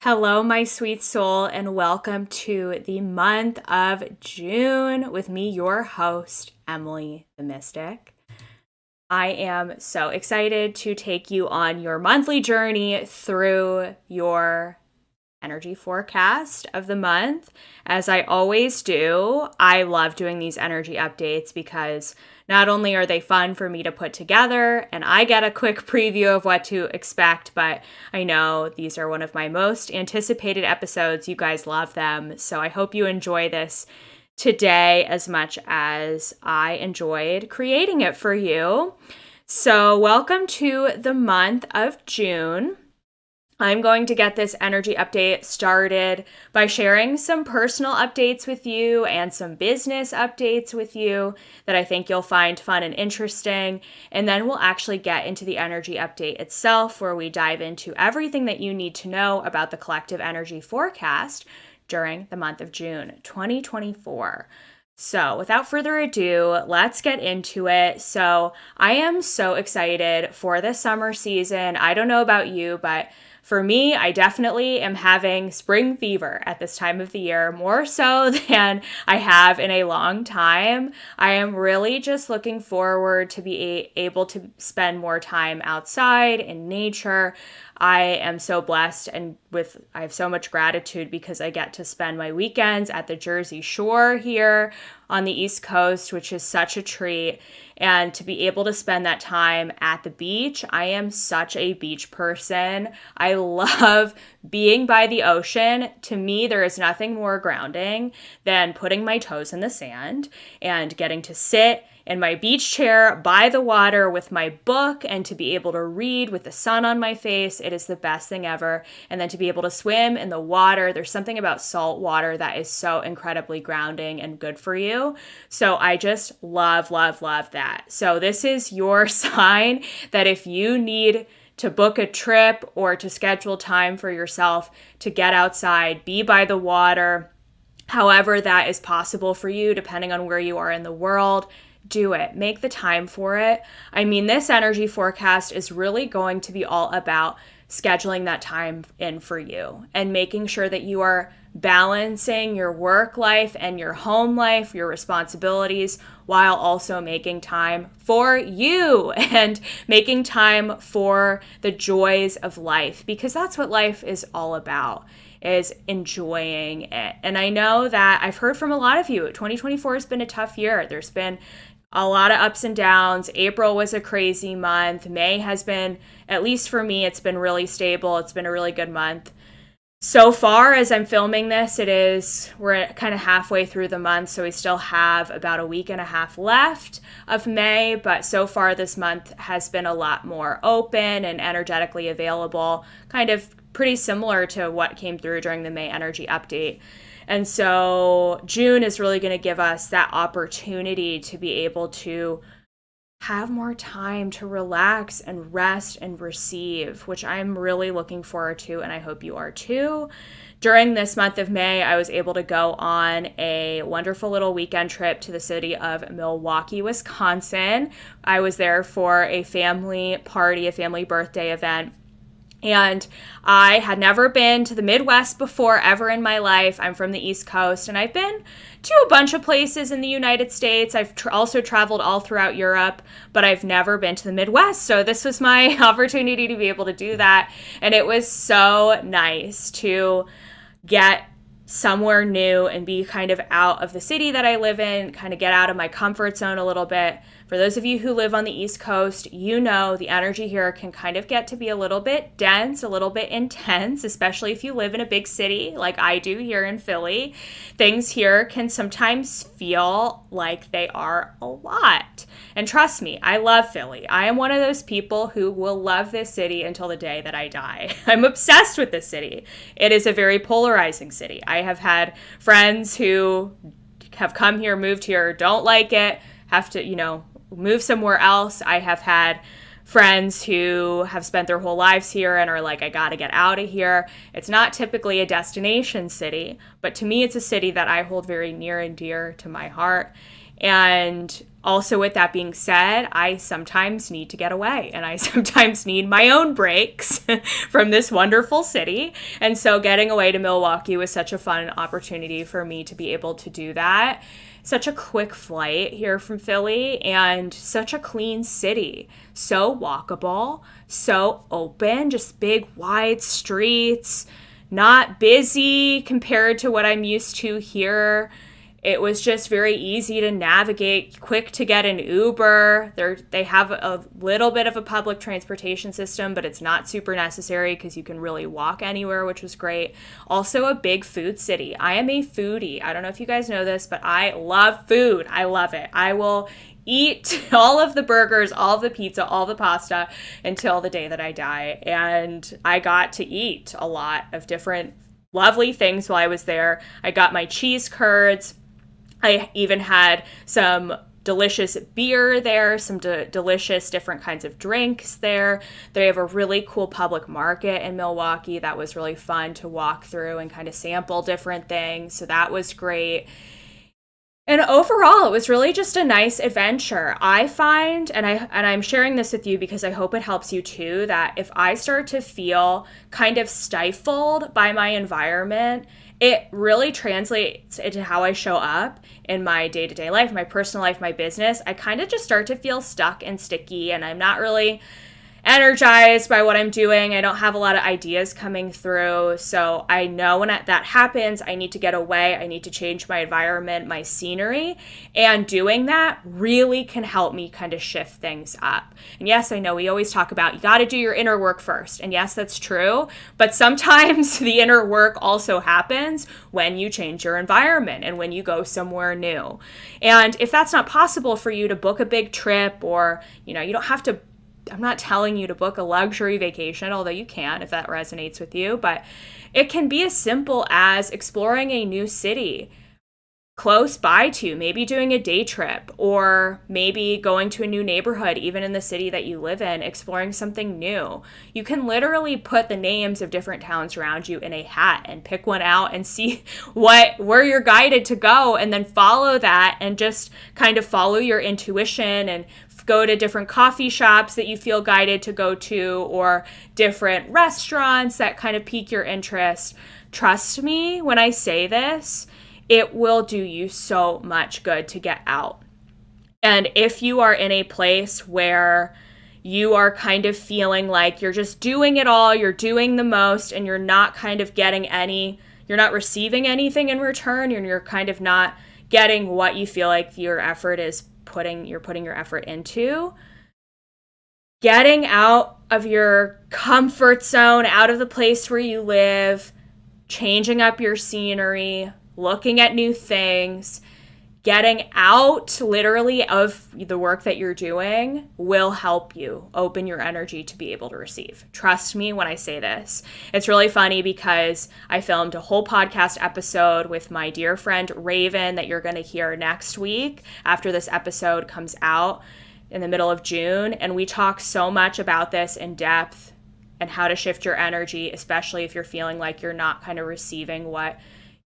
Hello, my sweet soul, and welcome to the month of June with me, your host, Emily the Mystic. I am so excited to take you on your monthly journey through your energy forecast of the month. As I always do, I love doing these energy updates because not only are they fun for me to put together and I get a quick preview of what to expect, but I know these are one of my most anticipated episodes. You guys love them. So I hope you enjoy this today as much as I enjoyed creating it for you. So welcome to the month of June. I'm going to get this energy update started by sharing some personal updates with you and some business updates with you that I think you'll find fun and interesting. And then we'll actually get into the energy update itself, where we dive into everything that you need to know about the collective energy forecast during the month of June 2024. So without further ado, let's get into it. So I am so excited for the summer season. I don't know about you, but for me, I definitely am having spring fever at this time of the year, more so than I have in a long time. I am really just looking forward to be able to spend more time outside in nature. I am so blessed and I have so much gratitude because I get to spend my weekends at the Jersey Shore here on the East Coast, which is such a treat. And to be able to spend that time at the beach, I am such a beach person. I love being by the ocean. To me, there is nothing more grounding than putting my toes in the sand and getting to sit in my beach chair by the water with my book and to be able to read with the sun on my face. It is the best thing ever. And then to be able to swim in the water. There's something about salt water that is so incredibly grounding and good for you. So I just love, love, love that. So this is your sign that if you need to book a trip or to schedule time for yourself to get outside, be by the water, however that is possible for you, depending on where you are in the world, do it. Make the time for it. I mean, this energy forecast is really going to be all about scheduling that time in for you and making sure that you are balancing your work life and your home life, your responsibilities, while also making time for you and making time for the joys of life, because that's what life is all about, is enjoying it. And I know that I've heard from a lot of you, 2024 has been a tough year. There's been a lot of ups and downs. April was a crazy month. May has been, at least for me, it's been really stable. It's been a really good month. So far, as I'm filming this, we're kind of halfway through the month, so we still have about a week and a half left of May, but so far this month has been a lot more open and energetically available, kind of pretty similar to what came through during the May energy update. And so June is really going to give us that opportunity to be able to have more time to relax and rest and receive, which I'm really looking forward to, and I hope you are too. During this month of May, I was able to go on a wonderful little weekend trip to the city of Milwaukee, Wisconsin. I was there for a family party, a family birthday event. And I had never been to the Midwest before, ever in my life. I'm from the East Coast, and I've been to a bunch of places in the United States. I've also traveled all throughout Europe, but I've never been to the Midwest. So this was my opportunity to be able to do that. And it was so nice to get somewhere new and be kind of out of the city that I live in, kind of get out of my comfort zone a little bit. For those of you who live on the East Coast, you know the energy here can kind of get to be a little bit dense, a little bit intense, especially if you live in a big city like I do here in Philly. Things here can sometimes feel like they are a lot. And trust me, I love Philly. I am one of those people who will love this city until the day that I die. I'm obsessed with this city. It is a very polarizing city. I have had friends who have come here, moved here, don't like it, have to, move somewhere else. I have had friends who have spent their whole lives here and are like, I gotta get out of here. It's not typically a destination city, but to me, it's a city that I hold very near and dear to my heart. And also, with that being said, I sometimes need to get away and I sometimes need my own breaks from this wonderful city. And so getting away to Milwaukee was such a fun opportunity for me to be able to do that. Such a quick flight here from Philly and such a clean city. So walkable, so open, just big wide streets, not busy compared to what I'm used to here. It was just very easy to navigate, quick to get an Uber. They have a little bit of a public transportation system, but it's not super necessary because you can really walk anywhere, which was great. Also a big food city. I am a foodie. I don't know if you guys know this, but I love food. I love it. I will eat all of the burgers, all of the pizza, all the pasta until the day that I die. And I got to eat a lot of different lovely things while I was there. I got my cheese curds. I even had some delicious beer there, some delicious different kinds of drinks there. They have a really cool public market in Milwaukee that was really fun to walk through and kind of sample different things. So that was great. And overall, it was really just a nice adventure. I find, and I'm sharing this with you because I hope it helps you too, that if I start to feel kind of stifled by my environment, it really translates into how I show up in my day-to-day life, my personal life, my business. I kind of just start to feel stuck and sticky, and I'm not really energized by what I'm doing. I don't have a lot of ideas coming through. So I know when that happens, I need to get away. I need to change my environment, my scenery. And doing that really can help me kind of shift things up. And yes, I know we always talk about you got to do your inner work first. And yes, that's true. But sometimes the inner work also happens when you change your environment and when you go somewhere new. And if that's not possible for you to book a big trip, or, you don't have to, I'm not telling you to book a luxury vacation, although you can if that resonates with you, but it can be as simple as exploring a new city close by to you, maybe doing a day trip, or maybe going to a new neighborhood, even in the city that you live in, exploring something new. You can literally put the names of different towns around you in a hat and pick one out and see where you're guided to go, and then follow that and just kind of follow your intuition and go to different coffee shops that you feel guided to go to, or different restaurants that kind of pique your interest. Trust me when I say this, it will do you so much good to get out. And if you are in a place where you are kind of feeling like you're just doing it all, you're doing the most, and you're not kind of getting you're not receiving anything in return, and you're kind of not getting what you feel like your effort is you're putting your effort into, getting out of your comfort zone, out of the place where you live, changing up your scenery, looking at new things, getting out literally of the work that you're doing will help you open your energy to be able to receive. Trust me when I say this. It's really funny because I filmed a whole podcast episode with my dear friend Raven that you're going to hear next week after this episode comes out in the middle of June. And we talk so much about this in depth and how to shift your energy, especially if you're feeling like you're not kind of receiving what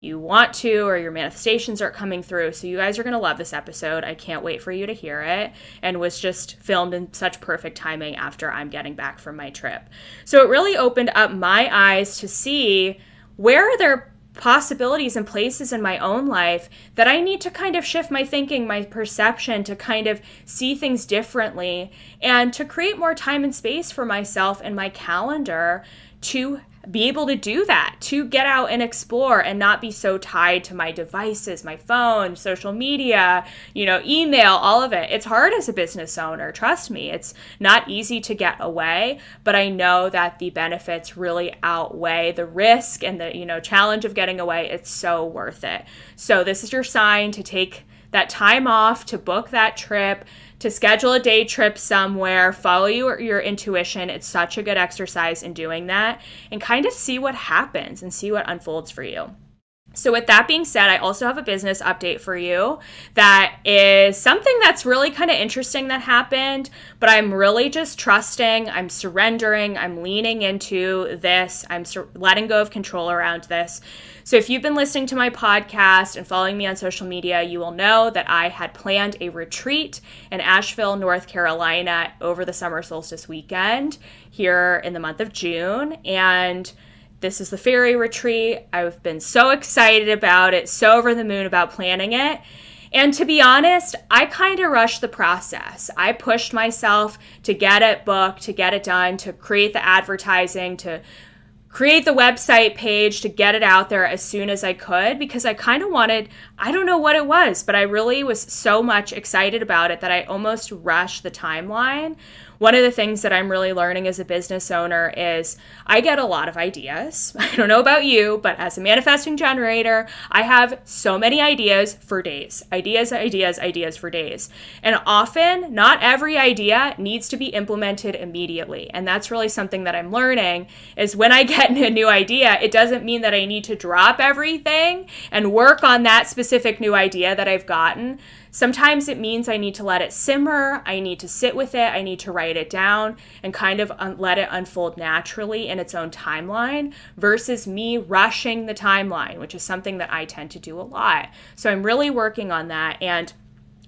you want to, or your manifestations aren't coming through. So you guys are going to love this episode. I can't wait for you to hear it, and was just filmed in such perfect timing after I'm getting back from my trip. So it really opened up my eyes to see where are there possibilities and places in my own life that I need to kind of shift my thinking, my perception, to kind of see things differently, and to create more time and space for myself and my calendar to be able to do that, to get out and explore and not be so tied to my devices, my phone, social media, email, all of it. It's hard as a business owner. Trust me, it's not easy to get away, but I know that the benefits really outweigh the risk and the, challenge of getting away. It's so worth it. So this is your sign to take that time off, to book that trip, to schedule a day trip somewhere, follow your intuition. It's such a good exercise in doing that, and kind of see what happens and see what unfolds for you. So with that being said, I also have a business update for you that is something that's really kind of interesting that happened, but I'm really just trusting, I'm surrendering, I'm leaning into this, letting go of control around this. So if you've been listening to my podcast and following me on social media, you will know that I had planned a retreat in Asheville, North Carolina over the summer solstice weekend here in the month of June. And this is the fairy retreat. I've been so excited about it, so over the moon about planning it. And to be honest, I kind of rushed the process. I pushed myself to get it booked, to get it done, to create the advertising, to create the website page, to get it out there as soon as I could, because I kind of wanted, I don't know what it was, but I really was so much excited about it that I almost rushed the timeline. One of the things that I'm really learning as a business owner is I get a lot of ideas. I don't know about you, but as a manifesting generator, I have so many ideas for days. Ideas for days. And often, not every idea needs to be implemented immediately. And that's really something that I'm learning is when I get a new idea, it doesn't mean that I need to drop everything and work on that specific new idea that I've gotten. Sometimes it means I need to let it simmer, I need to sit with it, I need to write it down and kind of let it unfold naturally in its own timeline versus me rushing the timeline, which is something that I tend to do a lot. So I'm really working on that. And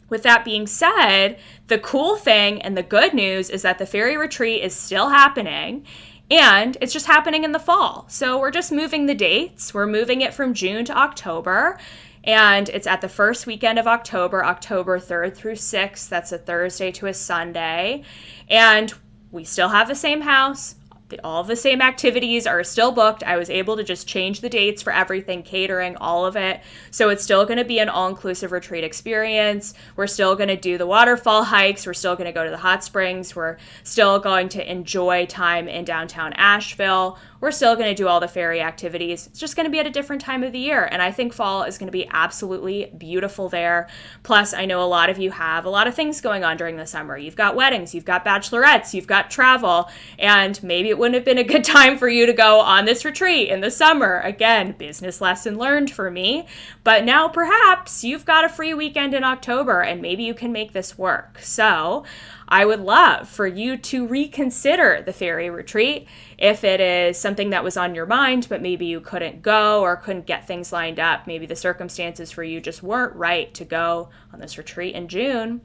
with that being said, the cool thing and the good news is that the fairy retreat is still happening. And it's just happening in the fall. So we're just moving the dates. We're moving it from June to October. And it's at the first weekend of October, October 3rd through 6th. That's a Thursday to a Sunday. And we still have the same house. All of the same activities are still booked. I was able to just change the dates for everything, catering, all of it. So it's still going to be an all-inclusive retreat experience. We're still going to do the waterfall hikes. We're still going to go to the hot springs. We're still going to enjoy time in downtown Asheville. We're still going to do all the fairy activities. It's just going to be at a different time of the year. And I think fall is going to be absolutely beautiful there. Plus, I know a lot of you have a lot of things going on during the summer. You've got weddings, you've got bachelorettes, you've got travel, and maybe it wouldn't have been a good time for you to go on this retreat in the summer. Again, business lesson learned for me. But now perhaps you've got a free weekend in October and maybe you can make this work. So I would love for you to reconsider the fairy retreat if it is something that was on your mind, but maybe you couldn't go or couldn't get things lined up. Maybe the circumstances for you just weren't right to go on this retreat in June,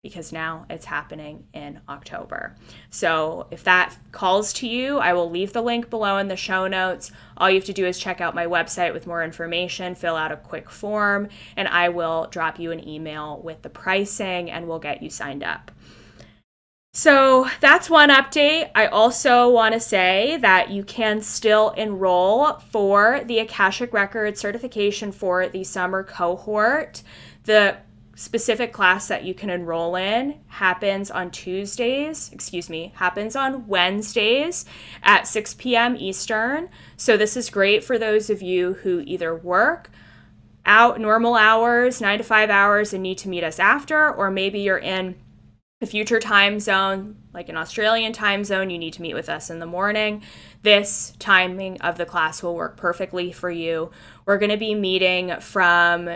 because now it's happening in October. So if that calls to you, I will leave the link below in the show notes. All you have to do is check out my website with more information, fill out a quick form, and I will drop you an email with the pricing and we'll get you signed up. So that's one update. I also want to say that you can still enroll for the Akashic Records certification for the summer cohort. The specific class that you can enroll in happens on Wednesdays at 6 p.m. Eastern. So this is great for those of you who either work out normal hours, 9 to 5 hours, and need to meet us after, or maybe you're in the future time zone, like an Australian time zone, you need to meet with us in the morning. This timing of the class will work perfectly for you. We are going to be meeting from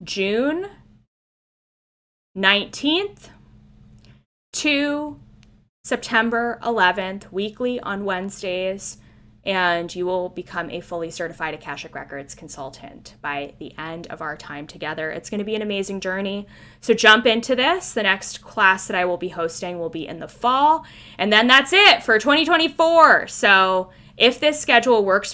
June 19th to September 11th, weekly on Wednesdays. And you will become a fully certified Akashic Records consultant by the end of our time together. It's going to be an amazing journey. So jump into this. The next class that I will be hosting will be in the fall. And then that's it for 2024. So if this schedule works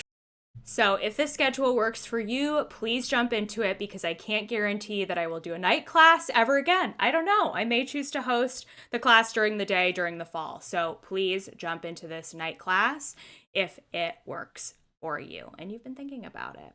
for you, please jump into it, because I can't guarantee that I will do a night class ever again. I don't know. I may choose to host the class during the day during the fall. So please jump into this night class if it works for you and you've been thinking about it.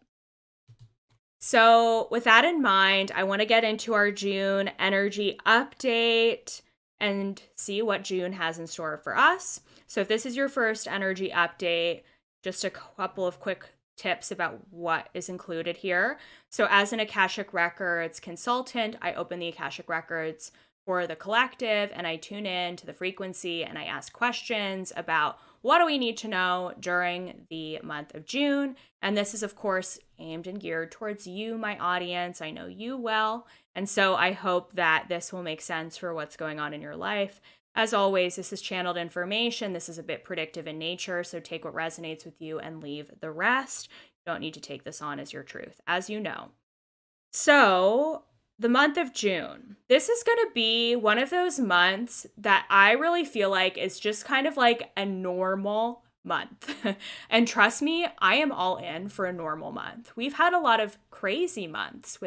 So with that in mind, I want to get into our June energy update and see what June has in store for us. So if this is your first energy update, just a couple of quick tips about what is included here. So as an Akashic Records consultant, I open the Akashic Records for the collective, and I tune in to the frequency and I ask questions about what do we need to know during the month of June. And this is, of course, aimed and geared towards you, my audience. I know you well. And so I hope that this will make sense for what's going on in your life. As always, this is channeled information. This is a bit predictive in nature, so take what resonates with you and leave the rest. You don't need to take this on as your truth, as you know. So, the month of June, this is going to be one of those months that I really feel like is just kind of like a normal month. And trust me, I am all in for a normal month. We've had a lot of crazy months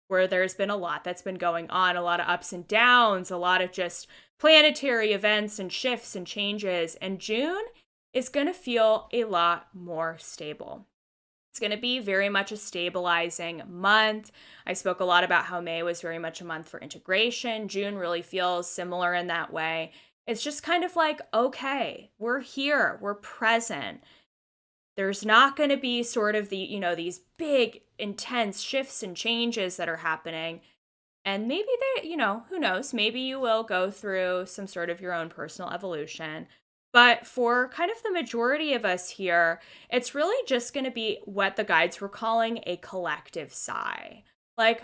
where there's been a lot that's been going on, a lot of ups and downs, a lot of just planetary events and shifts and changes. And June is going to feel a lot more stable. It's going to be very much a stabilizing month. I spoke a lot about how May was very much a month for integration. June really feels similar in that way. It's just kind of like, okay, we're here, we're present. There's not going to be sort of these big, intense shifts and changes that are happening. And maybe who knows, maybe you will go through some sort of your own personal evolution. But for kind of the majority of us here, it's really just going to be what the guides were calling a collective sigh. Like,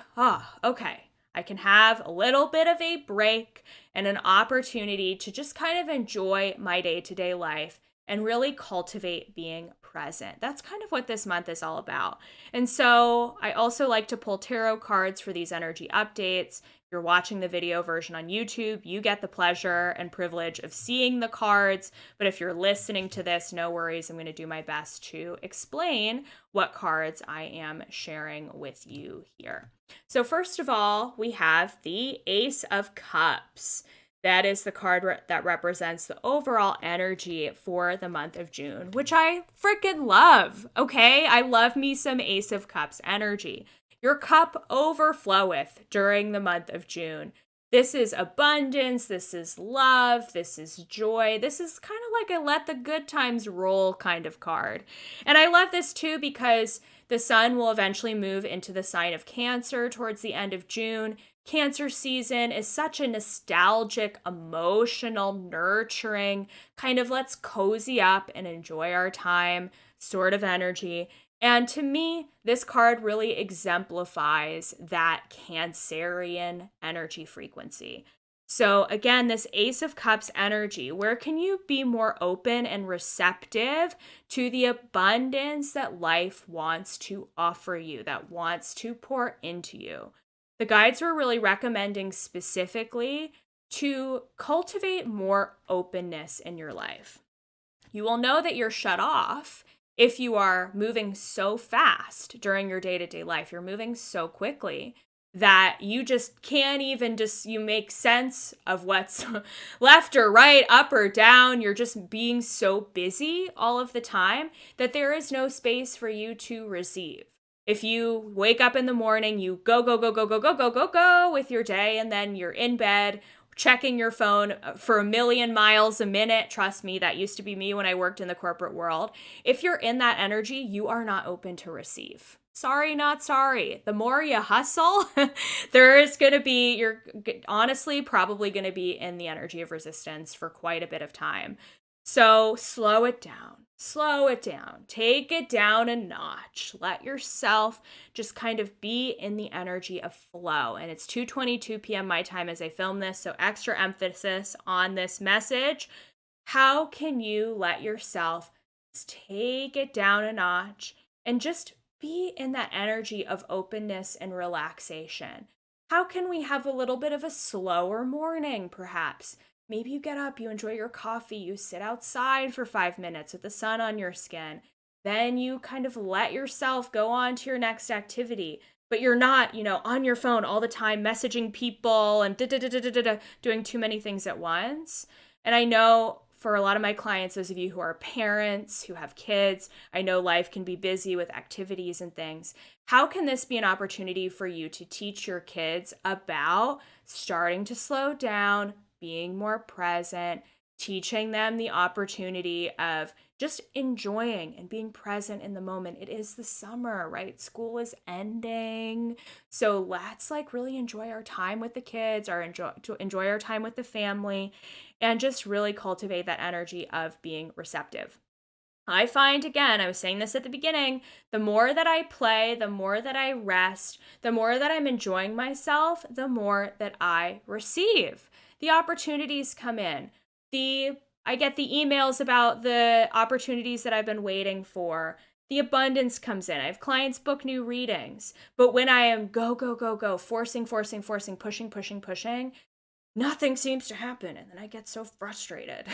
okay, I can have a little bit of a break and an opportunity to just kind of enjoy my day-to-day life and really cultivate being present. That's kind of what this month is all about. And so I also like to pull tarot cards for these energy updates. If you're watching the video version on YouTube, you get the pleasure and privilege of seeing the cards. But if you're listening to this, no worries. I'm going to do my best to explain what cards I am sharing with you here. So first of all, we have the Ace of Cups. That is the card that represents the overall energy for the month of June, which I freaking love. Okay, I love me some Ace of Cups energy. Your cup overfloweth during the month of June. This is abundance, this is love, this is joy. This is kind of like a let the good times roll kind of card. And I love this too because the sun will eventually move into the sign of Cancer towards the end of June. Cancer season is such a nostalgic, emotional, nurturing, kind of let's cozy up and enjoy our time sort of energy. And to me, this card really exemplifies that Cancerian energy frequency. So again, this Ace of Cups energy, where can you be more open and receptive to the abundance that life wants to offer you, that wants to pour into you? The guides were really recommending specifically to cultivate more openness in your life. You will know that you're shut off if you are moving so fast during your day-to-day life. You're moving so quickly that you just can't even you make sense of what's left or right, up or down. You're just being so busy all of the time that there is no space for you to receive. If you wake up in the morning, you go with your day, and then you're in bed checking your phone for 1,000,000 miles a minute. Trust me, that used to be me when I worked in the corporate world. If you're in that energy, you are not open to receive. Sorry, not sorry. The more you hustle, you're honestly probably going to be in the energy of resistance for quite a bit of time. So slow it down. Take it down a notch. Let yourself just kind of be in the energy of flow. And it's 2:22 p.m. my time as I film this, so extra emphasis on this message. How can you let yourself take it down a notch and just be in that energy of openness and relaxation? How can we have a little bit of a slower morning, perhaps? Maybe you get up, you enjoy your coffee, you sit outside for 5 minutes with the sun on your skin. Then you kind of let yourself go on to your next activity. But you're not, on your phone all the time, messaging people and doing too many things at once. And I know for a lot of my clients, those of you who are parents, who have kids, I know life can be busy with activities and things. How can this be an opportunity for you to teach your kids about starting to slow down, being more present, teaching them the opportunity of just enjoying and being present in the moment. It is the summer, right? School is ending. So let's like really enjoy our time with the kids, or enjoy our time with the family, and just really cultivate that energy of being receptive. I find, again, I was saying this at the beginning, the more that I play, the more that I rest, the more that I'm enjoying myself, the more that I receive. The opportunities come in. I get the emails about the opportunities that I've been waiting for. The abundance comes in. I have clients book new readings. But when I am go, go, go, go, forcing, pushing, nothing seems to happen. And then I get so frustrated.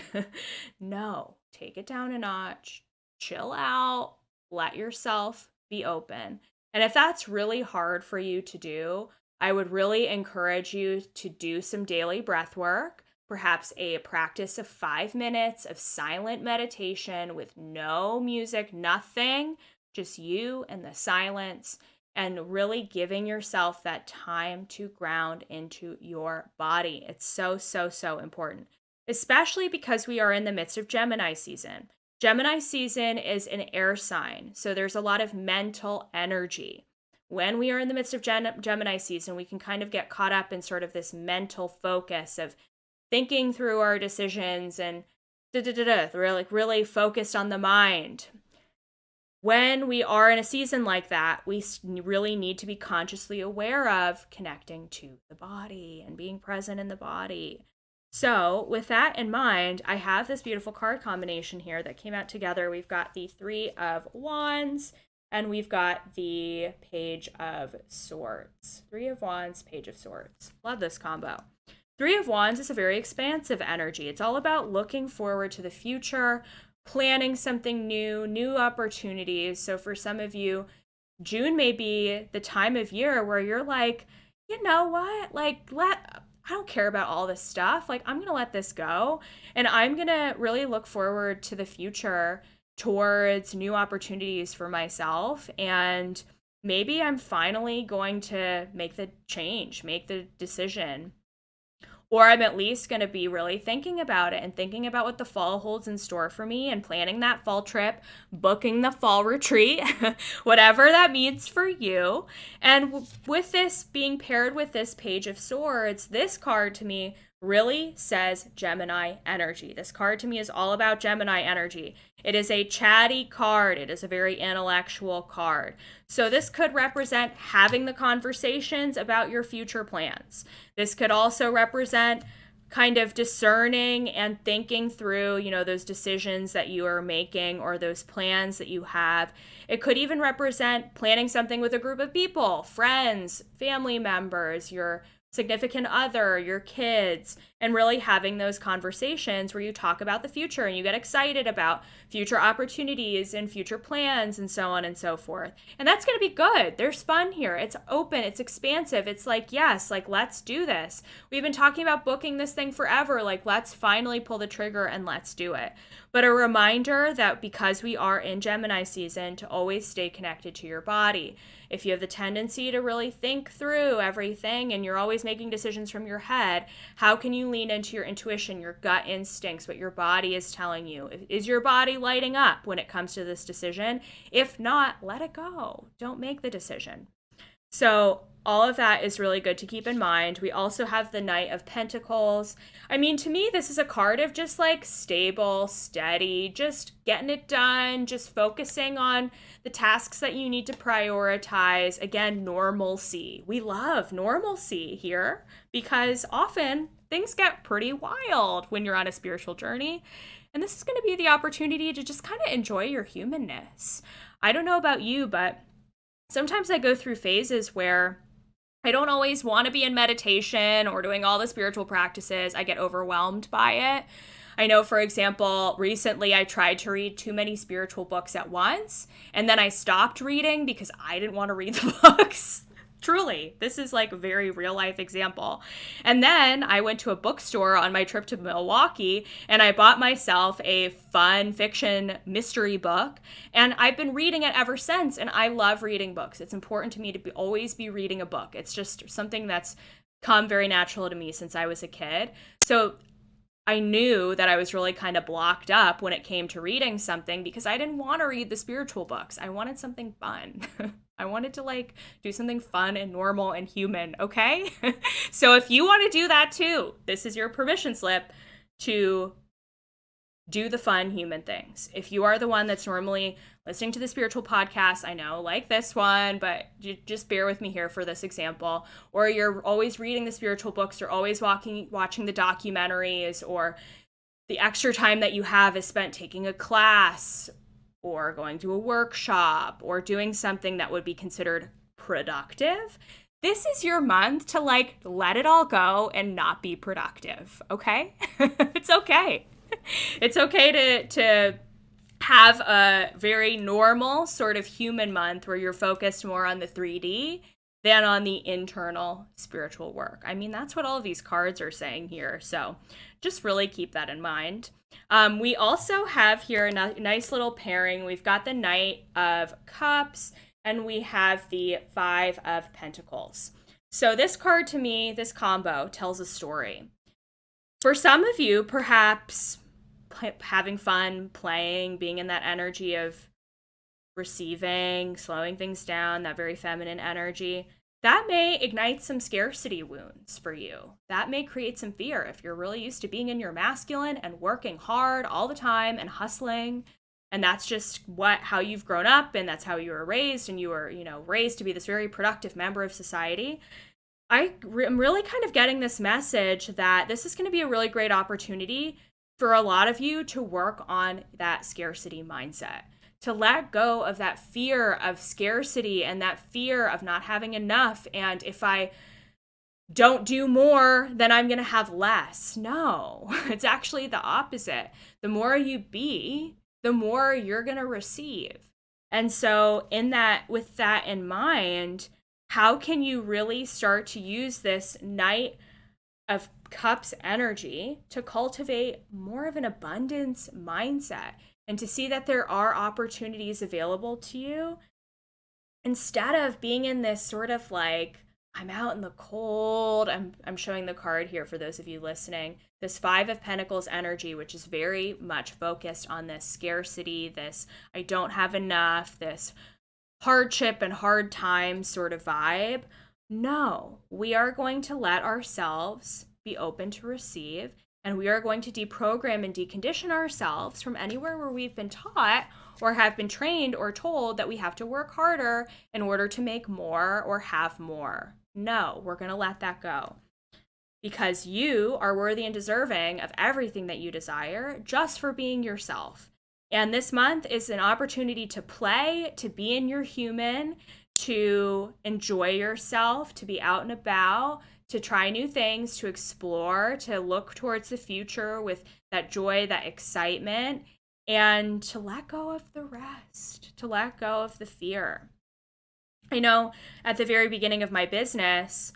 No, take it down a notch, chill out, let yourself be open. And if that's really hard for you to do, I would really encourage you to do some daily breath work, perhaps a practice of 5 minutes of silent meditation with no music, nothing, just you and the silence, and really giving yourself that time to ground into your body. It's so, so, so important, especially because we are in the midst of Gemini season. Gemini season is an air sign, so there's a lot of mental energy. When we are in the midst of Gemini season, we can kind of get caught up in sort of this mental focus of thinking through our decisions and we're like really focused on the mind. When we are in a season like that, we really need to be consciously aware of connecting to the body and being present in the body. So, with that in mind, I have this beautiful card combination here that came out together. We've got the Three of Wands, and we've got the Page of Swords. Three of Wands, Page of Swords. Love this combo. Three of Wands is a very expansive energy. It's all about looking forward to the future, planning something new, new opportunities. So for some of you, June may be the time of year where you're like, you know what? Like, I don't care about all this stuff. Like, I'm going to let this go. And I'm going to really look forward to the future towards new opportunities for myself. And maybe I'm finally going to make the change, make the decision. Or I'm at least going to be really thinking about it and thinking about what the fall holds in store for me and planning that fall trip, booking the fall retreat, whatever that means for you. And with this being paired with this Page of Swords, this card to me really says Gemini energy. This card to me is all about Gemini energy. It is a chatty card. It is a very intellectual card. So this could represent having the conversations about your future plans. This could also represent kind of discerning and thinking through, those decisions that you are making or those plans that you have. It could even represent planning something with a group of people, friends, family members, your significant other, your kids, and really having those conversations where you talk about the future and you get excited about future opportunities and future plans and so on and so forth. And that's going to be good. There's fun here. It's open. It's expansive. It's like, yes, like, let's do this. We've been talking about booking this thing forever. Like, let's finally pull the trigger and let's do it. But a reminder that because we are in Gemini season, to always stay connected to your body. If you have the tendency to really think through everything and you're always making decisions from your head, how can you lean into your intuition, your gut instincts, what your body is telling you? Is your body lighting up when it comes to this decision? If not, let it go. Don't make the decision. So all of that is really good to keep in mind. We also have the Knight of Pentacles. I mean, to me, this is a card of just like stable, steady, just getting it done, just focusing on the tasks that you need to prioritize. Again, normalcy. We love normalcy here because often things get pretty wild when you're on a spiritual journey. And this is going to be the opportunity to just kind of enjoy your humanness. I don't know about you, but sometimes I go through phases where I don't always want to be in meditation or doing all the spiritual practices. I get overwhelmed by it. I know, for example, recently I tried to read too many spiritual books at once, and then I stopped reading because I didn't want to read the books. Truly, this is like a very real life example. And then I went to a bookstore on my trip to Milwaukee and I bought myself a fun fiction mystery book. And I've been reading it ever since. And I love reading books. It's important to me to always be reading a book. It's just something that's come very natural to me since I was a kid. So I knew that I was really kind of blocked up when it came to reading something because I didn't want to read the spiritual books. I wanted something fun. I wanted to like do something fun and normal and human, okay? So if you want to do that too, this is your permission slip to do the fun human things. If you are the one that's normally listening to the spiritual podcasts, I know, like this one, but just bear with me here for this example, or you're always reading the spiritual books, or always watching the documentaries, or the extra time that you have is spent taking a class or going to a workshop or doing something that would be considered productive. This is your month to like let it all go and not be productive, okay? It's okay. It's okay to have a very normal sort of human month where you're focused more on the 3D than on the internal spiritual work. I mean, that's what all of these cards are saying here. So just really keep that in mind. We also have here a nice little pairing. We've got the Knight of Cups and we have the Five of Pentacles. So this card to me, this combo tells a story. For some of you, perhaps having fun, playing, being in that energy of receiving, slowing things down, that very feminine energy, that may ignite some scarcity wounds for you. That may create some fear if you're really used to being in your masculine and working hard all the time and hustling. And that's just how you've grown up, and that's how you were raised, and you were, raised to be this very productive member of society. I'm really kind of getting this message that this is going to be a really great opportunity for a lot of you to work on that scarcity mindset, to let go of that fear of scarcity and that fear of not having enough. And if I don't do more, then I'm going to have less. No, it's actually the opposite. The more you be, the more you're going to receive. And so with that in mind, how can you really start to use this Knight of Cups energy to cultivate more of an abundance mindset and to see that there are opportunities available to you instead of being in this sort of like, I'm out in the cold. I'm showing the card here for those of you listening. This Five of Pentacles energy, which is very much focused on this scarcity, this I don't have enough, this hardship and hard times sort of vibe. No, we are going to let ourselves be open to receive, and we are going to deprogram and decondition ourselves from anywhere where we've been taught or have been trained or told that we have to work harder in order to make more or have more. No, we're going to let that go, because you are worthy and deserving of everything that you desire just for being yourself. And this month is an opportunity to play, to be in your human, to enjoy yourself, to be out and about, to try new things, to explore, to look towards the future with that joy, that excitement, and to let go of the rest, to let go of the fear. I know at the very beginning of my business,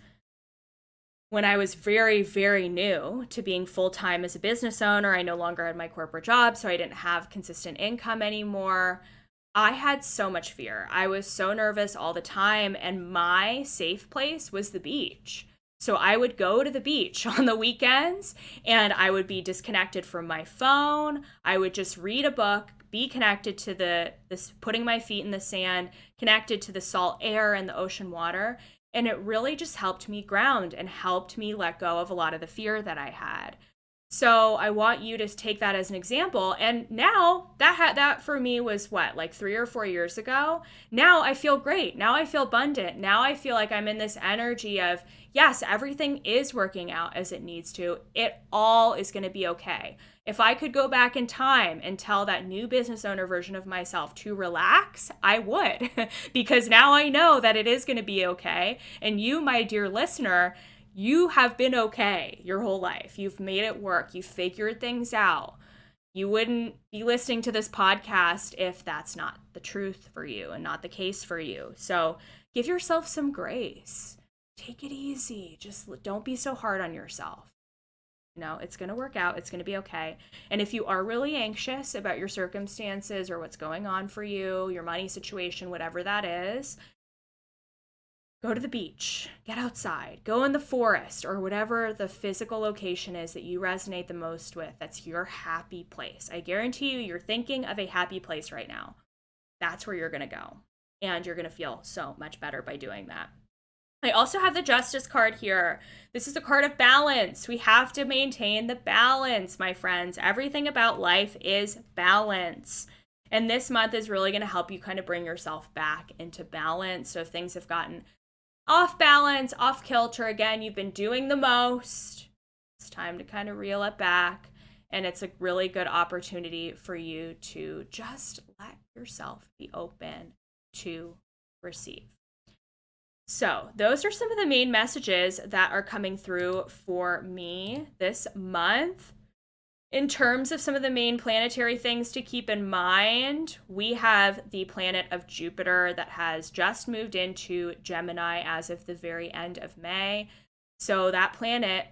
when I was very, very new to being full-time as a business owner, I no longer had my corporate job, so I didn't have consistent income anymore. I had so much fear. I was so nervous all the time, and my safe place was the beach. So I would go to the beach on the weekends and I would be disconnected from my phone. I would just read a book, be connected to this putting my feet in the sand, connected to the salt air and the ocean water. And it really just helped me ground and helped me let go of a lot of the fear that I had. So I want you to take that as an example. And now that for me was like 3 or 4 years ago. Now I feel great. Now I feel abundant. Now I feel like I'm in this energy of, yes, everything is working out as it needs to. It all is going to be okay. If I could go back in time and tell that new business owner version of myself to relax, I would, because now I know that it is going to be okay. And you, my dear listener, you have been okay your whole life. You've made it work. You've figured things out. You wouldn't be listening to this podcast if that's not the truth for you and not the case for you. So give yourself some grace. Take it easy. Just don't be so hard on yourself. It's going to work out. It's going to be okay. And if you are really anxious about your circumstances or what's going on for you, your money situation, whatever that is, go to the beach, get outside, go in the forest, or whatever the physical location is that you resonate the most with. That's your happy place. I guarantee you, you're thinking of a happy place right now. That's where you're going to go. And you're going to feel so much better by doing that. I also have the Justice card here. This is a card of balance. We have to maintain the balance, my friends. Everything about life is balance. And this month is really going to help you kind of bring yourself back into balance. So if things have gotten off balance, off kilter, again, you've been doing the most, it's time to kind of reel it back. And it's a really good opportunity for you to just let yourself be open to receive. So those are some of the main messages that are coming through for me this month. In terms of some of the main planetary things to keep in mind, we have the planet of Jupiter that has just moved into Gemini as of the very end of May. So that planet,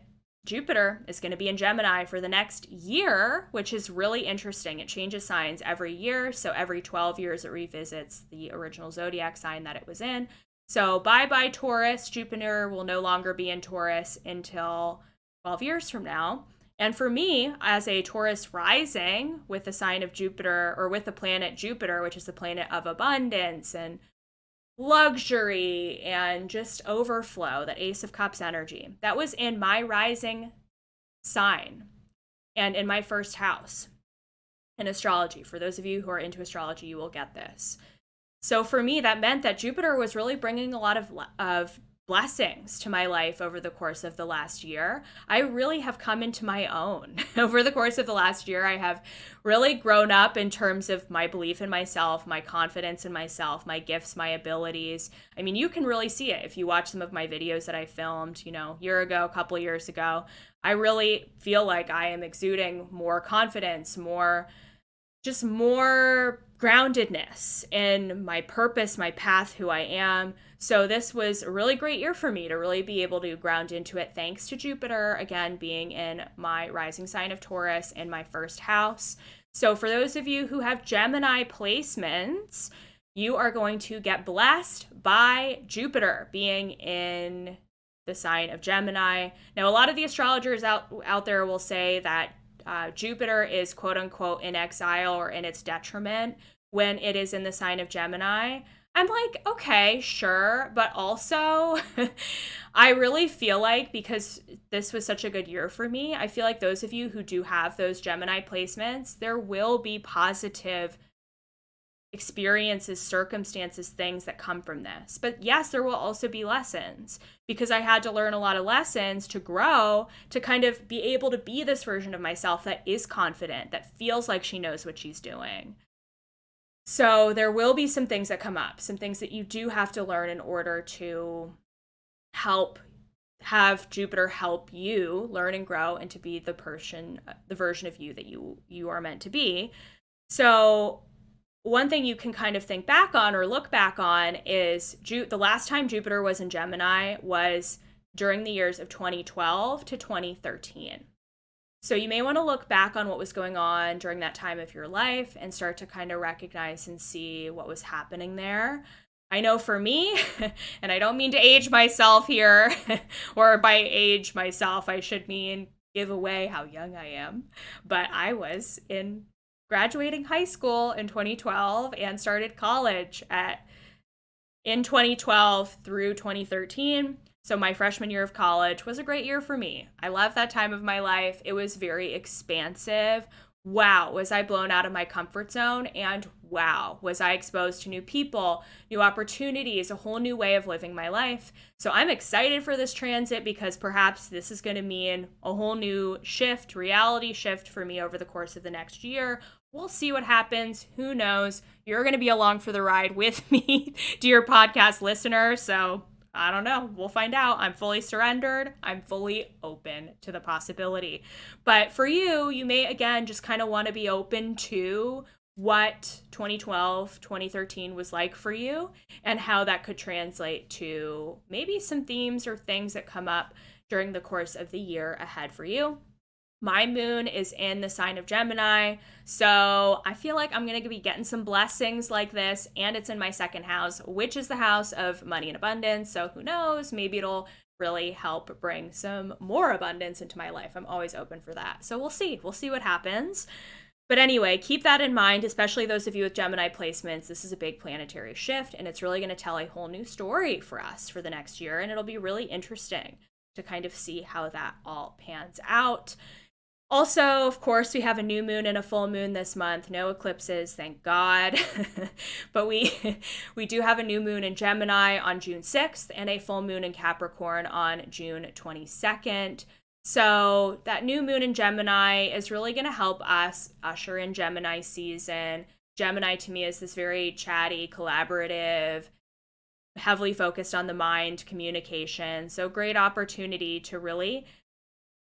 Jupiter, is going to be in Gemini for the next year, which is really interesting. It changes signs every year. So every 12 years, it revisits the original zodiac sign that it was in. So bye-bye Taurus. Jupiter will no longer be in Taurus until 12 years from now. And for me, as a Taurus rising with the sign of Jupiter, or with the planet Jupiter, which is the planet of abundance and luxury and just overflow, that Ace of Cups energy, that was in my rising sign and in my first house in astrology. For those of you who are into astrology, you will get this. So for me, that meant that Jupiter was really bringing a lot of blessings to my life over the course of the last year. I really have come into my own. Over the course of the last year, I have really grown up in terms of my belief in myself, my confidence in myself, my gifts, my abilities. I mean, you can really see it if you watch some of my videos that I filmed, a year ago, a couple of years ago. I really feel like I am exuding more confidence, more groundedness in my purpose, my path, who I am. So this was a really great year for me to really be able to ground into it, thanks to Jupiter, again, being in my rising sign of Taurus in my first house. So for those of you who have Gemini placements, you are going to get blessed by Jupiter being in the sign of Gemini. Now, a lot of the astrologers out there will say that Jupiter is quote unquote in exile or in its detriment when it is in the sign of Gemini. I'm like, okay, sure. But also, I really feel like, because this was such a good year for me, I feel like those of you who do have those Gemini placements, there will be positive experiences, circumstances, things that come from this. But yes, there will also be lessons, because I had to learn a lot of lessons to grow, to kind of be able to be this version of myself that is confident, that feels like she knows what she's doing. So there will be some things that come up, some things that you do have to learn in order to have Jupiter help you learn and grow and to be the version of you that you are meant to be. So one thing you can kind of think back on or look back on is the last time Jupiter was in Gemini was during the years of 2012 to 2013. So you may want to look back on what was going on during that time of your life and start to kind of recognize and see what was happening there. I know for me, and I don't mean to age myself here, or by age myself, I should mean give away how young I am, but I was in graduating high school in 2012 and started college in 2012 through 2013. So my freshman year of college was a great year for me. I love that time of my life. It was very expansive. Wow, was I blown out of my comfort zone? And wow, was I exposed to new people, new opportunities, a whole new way of living my life. So I'm excited for this transit, because perhaps this is going to mean a whole new shift, reality shift for me over the course of the next year. We'll see what happens. Who knows? You're going to be along for the ride with me, dear podcast listener. So I don't know. We'll find out. I'm fully surrendered. I'm fully open to the possibility. But for you, you may, again, just kind of want to be open to what 2012, 2013 was like for you, and how that could translate to maybe some themes or things that come up during the course of the year ahead for you. My moon is in the sign of Gemini, so I feel like I'm going to be getting some blessings like this, and it's in my second house, which is the house of money and abundance. So who knows, maybe it'll really help bring some more abundance into my life. I'm always open for that. So we'll see. We'll see what happens. But anyway, keep that in mind, especially those of you with Gemini placements. This is a big planetary shift, and it's really going to tell a whole new story for us for the next year, and it'll be really interesting to kind of see how that all pans out. Also, of course, we have a new moon and a full moon this month. No eclipses, thank God. But we do have a new moon in Gemini on June 6th and a full moon in Capricorn on June 22nd. So that new moon in Gemini is really going to help us usher in Gemini season. Gemini to me is this very chatty, collaborative, heavily focused on the mind, communication. So great opportunity to really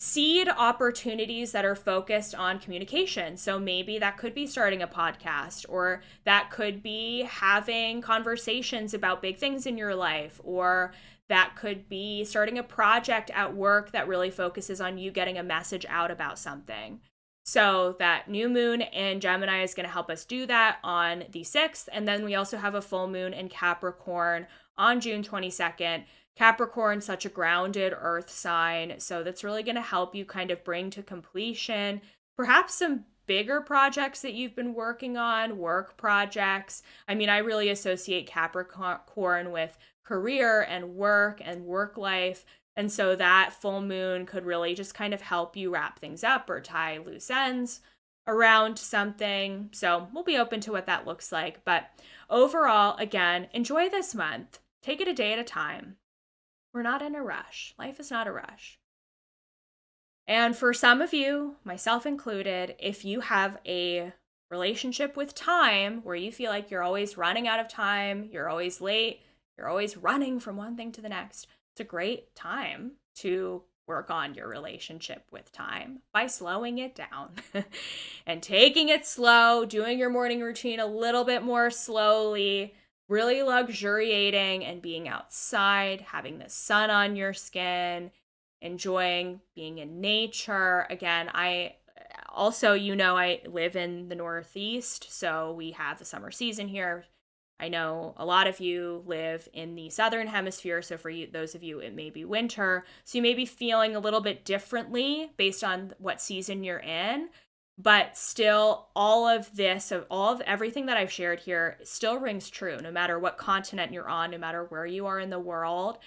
seed opportunities that are focused on communication. So maybe that could be starting a podcast, or that could be having conversations about big things in your life, or that could be starting a project at work that really focuses on you getting a message out about something. So that new moon in Gemini is going to help us do that on the 6th. And then we also have a full moon in Capricorn on June 22nd. Capricorn, such a grounded earth sign. So that's really going to help you kind of bring to completion perhaps some bigger projects that you've been working on, work projects. I mean, I really associate Capricorn with career and work life. And so that full moon could really just kind of help you wrap things up or tie loose ends around something. So we'll be open to what that looks like. But overall, again, enjoy this month. Take it a day at a time. We're not in a rush. Life is not a rush. And for some of you, myself included, if you have a relationship with time where you feel like you're always running out of time, you're always late, you're always running from one thing to the next, it's a great time to work on your relationship with time by slowing it down and taking it slow, doing your morning routine a little bit more slowly, really luxuriating and being outside, having the sun on your skin, enjoying being in nature. Again, I also, I live in the Northeast, so we have the summer season here. I know a lot of you live in the Southern Hemisphere, so for you, those of you, it may be winter. So you may be feeling a little bit differently based on what season you're in, but still all of this, everything that I've shared here still rings true, no matter what continent you're on, no matter where you are in the world.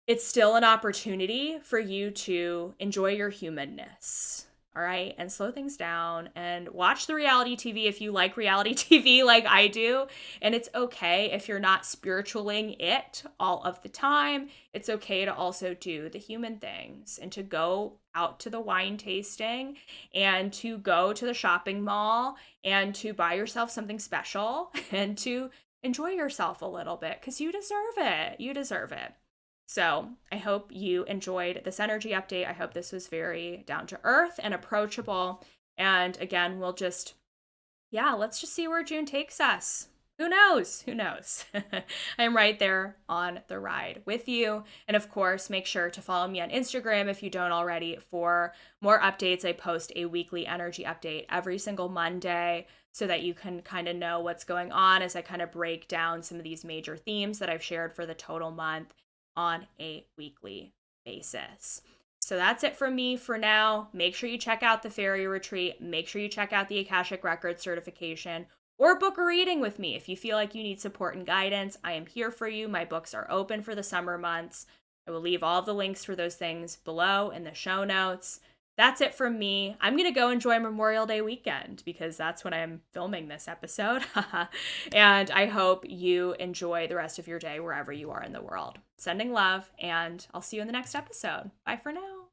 It's still an opportunity for you to enjoy your humanness. All right, and slow things down and watch the reality TV if you like reality TV like I do. And it's okay if you're not spiritualing it all of the time. It's okay to also do the human things and to go out to the wine tasting and to go to the shopping mall and to buy yourself something special and to enjoy yourself a little bit because you deserve it. You deserve it. So I hope you enjoyed this energy update. I hope this was very down to earth and approachable. And again, let's just see where June takes us. Who knows? Who knows? I'm right there on the ride with you. And of course, make sure to follow me on Instagram if you don't already for more updates. I post a weekly energy update every single Monday so that you can kind of know what's going on as I kind of break down some of these major themes that I've shared for the total month on a weekly basis. So that's it from me for now. Make sure you check out the Fairy Retreat. Make sure you check out the Akashic Records certification or book a reading with me if you feel like you need support and guidance. I am here for you. My books are open for the summer months. I will leave all of the links for those things below in the show notes. That's it from me. I'm going to go enjoy Memorial Day weekend because that's when I'm filming this episode. And I hope you enjoy the rest of your day wherever you are in the world. Sending love, and I'll see you in the next episode. Bye for now.